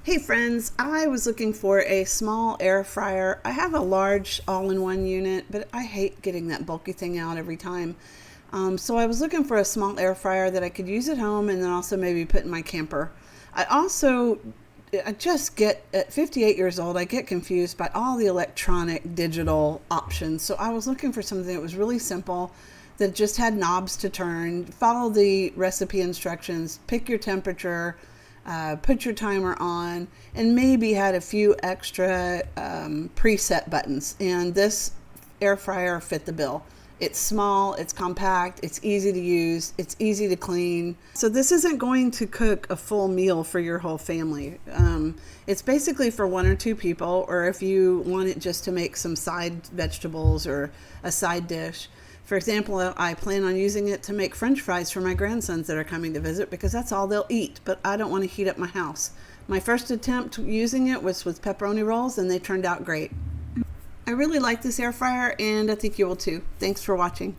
Hey friends, I was looking for a small air fryer. I have a large all-in-one unit, but I hate getting that bulky thing out every time. So I was looking for a small air fryer that I could use at home and then also maybe put in my camper. I just get, at 58 years old, I get confused by all the electronic digital options. So I was looking for something that was really simple, that just had knobs to turn, follow the recipe instructions, pick your temperature, put your timer on, and maybe had a few extra preset buttons. And this air fryer fit the bill. It's small, it's compact, it's easy to use, it's easy to clean. So this isn't going to cook a full meal for your whole family. It's basically for one or two people, or if you want it just to make some side vegetables or a side dish. For example, I plan on using it to make French fries for my grandsons that are coming to visit because that's all they'll eat, but I don't want to heat up my house. My first attempt using it was with pepperoni rolls and they turned out great. I really like this air fryer and I think you will too. Thanks for watching.